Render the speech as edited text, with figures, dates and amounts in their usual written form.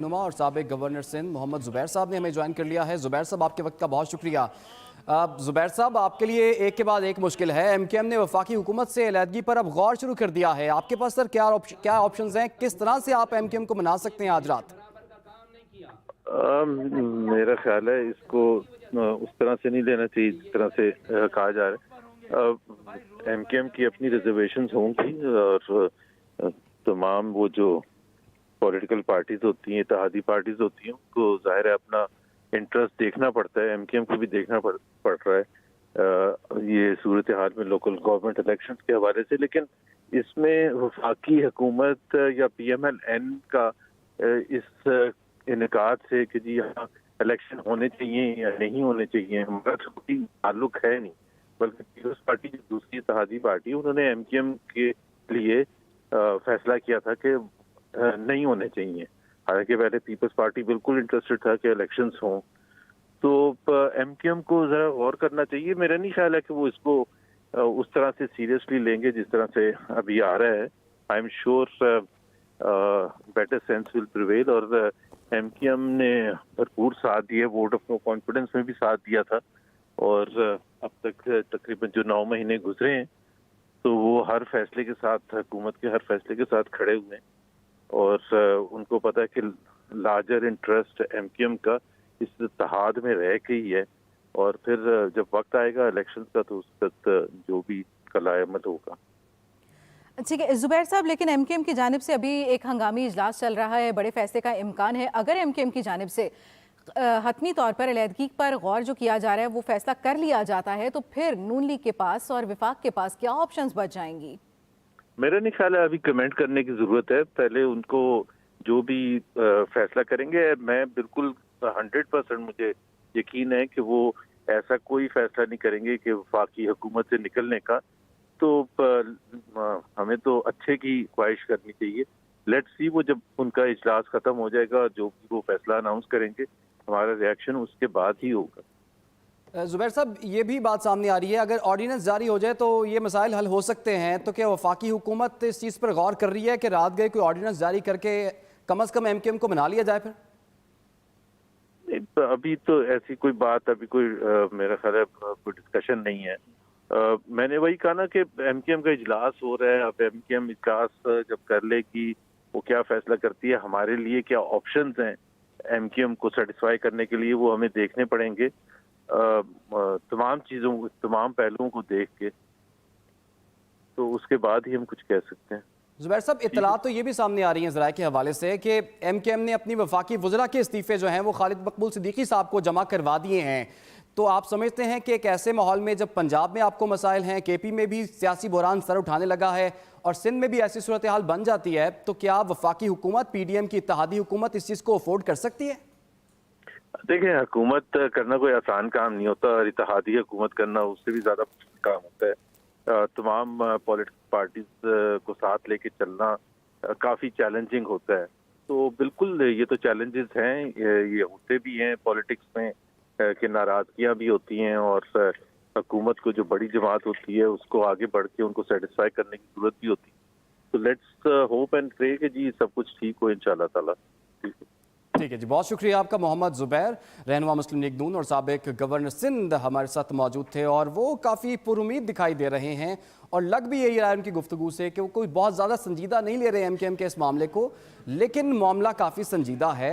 नुमा और साबिक गवर्नर सिंध मोहम्मद ज़ुबैर साहब ने हमें ज्वाइन कर लिया है। ज़ुबैर साहब, आपके वक्त का बहुत शुक्रिया। ज़ुबैर साहब, आपके लिए एक के बाद एक मुश्किल है। एमकेएम ने वफाकी हुकूमत से अलहदगी पर अब गौर शुरू कर दिया है। आपके पास सर क्या ऑप्शंस हैं? किस तरह से आप एमकेएम को मना सकते हैं आज रात? मेरा ख्याल है इसको उस तरह से नहीं लेना चाहिए जिस तरह से कहा जा रहा है। एमकेएम की अपनी रिजर्वेशंस होंगी और तमाम वो जो पॉलिटिकल पार्टीज होती हैं, इत्तेहादी पार्टीज होती हैं, उनको जाहिर है अपना इंटरेस्ट देखना पड़ता है। एमकेएम को भी देखना पड़ रहा है ये सूरत हाल में लोकल गवर्नमेंट इलेक्शन के हवाले से। लेकिन इसमें वफाकी हुकूमत या PMLN का इस इनकार से कि जी यहाँ इलेक्शन होने चाहिए या नहीं होने चाहिए, हमारा कोई ताल्लुक है नहीं। बल्कि पीपल्स पार्टी जो दूसरी इत्तेहादी पार्टी, उन्होंने एमकेएम के लिए फैसला किया था कि नहीं होने चाहिए। हालांकि पहले पीपल्स पार्टी बिल्कुल इंटरेस्टेड था कि इलेक्शंस हों। तो एमकेएम को जरा गौर करना चाहिए। मेरा नहीं ख्याल है कि वो इसको उस तरह से सीरियसली लेंगे जिस तरह से अभी आ रहा है। I am sure better sense will prevail. और एमकेएम ने भरपूर साथ दिया, वोट ऑफ नो कॉन्फिडेंस में भी साथ दिया था। और अब तक तकरीबन जो 9 महीने गुजरे हैं, तो वो हर फैसले के साथ, हुकूमत के हर फैसले के साथ खड़े हुए हैं। और उनको पता है कि लार्जर इंटरेस्ट एमकेएम का इस इत्तेहाद में रह के ही है। और फिर जब वक्त आएगा इलेक्शन का, तो उस वक्त जो भी कलाअमल होगा। ठीक है ज़ुबैर साहब, लेकिन एमकेएम की जानिब से अभी एक हंगामी इजलास चल रहा है, बड़े फैसले का इम्कान है। अगर एमकेएम की जानिब से हतमी तौर पर अलहदगी पर गौर जो किया जा रहा है वो फैसला कर लिया जाता है, तो फिर नून लीग के पास और विफाक के पास क्या ऑप्शंस बच जाएंगी? मेरा नहीं ख्याल है अभी कमेंट करने की जरूरत है। पहले उनको जो भी फैसला करेंगे, मैं बिल्कुल 100% मुझे यकीन है कि वो ऐसा कोई फैसला नहीं करेंगे कि वफाकी हुकूमत से निकलने का। तो हमें तो अच्छे की ख्वाहिश करनी चाहिए। लेट्स सी, वो जब उनका इजलास खत्म हो जाएगा, जो भी वो फैसला अनाउंस करेंगे, हमारा रिएक्शन उसके बाद ही होगा। ज़ुबैर साहब, ये भी बात सामने आ रही है, अगर ऑर्डिनेंस जारी हो जाए तो ये मसाइल हल हो सकते हैं। तो क्या वफाकी हुकूमत इस चीज़ पर गौर कर रही है कि रात गए कोई ऑर्डिनेंस जारी करके कम अज़ कम एमकेएम को मना लिया जाए? फिर अभी तो ऐसी कोई बात, अभी कोई मेरा ख्याल है कोई डिस्कशन नहीं है। मैंने वही कहा ना कि एमकेएम का इजलास हो रहा है। अब एमकेएम इजलास जब कर ले कि वो क्या फैसला करती है, हमारे लिए क्या ऑप्शंस हैं एमकेएम को सेटिस्फाई करने के लिए, वो हमें देखने पड़ेंगे। तमाम चीज़ों, तमाम पहलुओं को देख के, तो उसके बाद ही हम कुछ कह सकते हैं। ज़ुबैर साहब, इत्तला तो ये भी सामने आ रही है ज़राए के हवाले से कि एमकेएम ने अपनी वफाकी वज़रा के इस्तीफ़े जो हैं वो खालिद मकबूल सिद्दीकी साहब को जमा करवा दिए हैं। तो आप समझते हैं कि एक ऐसे माहौल में जब पंजाब में आपको मसाइल हैं, केपी में भी सियासी बहरान सर उठाने लगा है और सिंध में भी ऐसी सूरत हाल बन जाती है, तो क्या वफाकी हुकूमत, PDM की इत्तेहादी हुकूमत इस चीज़ को अफोर्ड कर सकती है? देखिए, हुकूमत करना कोई आसान काम नहीं होता, और इत्तेहादी हुकूमत करना उससे भी ज़्यादा काम होता है। तमाम पॉलिटिकल पार्टीज को साथ लेके चलना काफ़ी चैलेंजिंग होता है। तो बिल्कुल ये तो चैलेंजेस हैं, ये होते भी हैं पॉलिटिक्स में कि नाराज़गियाँ भी होती हैं। और हुकूमत को जो बड़ी जमात होती है उसको आगे बढ़ के उनको सेटिस्फाई करने की जरूरत भी होती है। तो लेट्स होप एंड प्रे कि जी सब कुछ ठीक हो इंशाल्लाह ताला। ठीक है जी, बहुत शुक्रिया आपका। मोहम्मद ज़ुबैर, रहनुमा मुस्लिम लीग नून और साबिक गवर्नर सिंध, हमारे साथ मौजूद थे और वो काफ़ी पुरुमीद दिखाई दे रहे हैं। और लग भी यही रहा है उनकी गुफ्तगू से कि वो कोई बहुत ज़्यादा संजीदा नहीं ले रहे एमकेएम के इस मामले को, लेकिन मामला काफ़ी संजीदा है।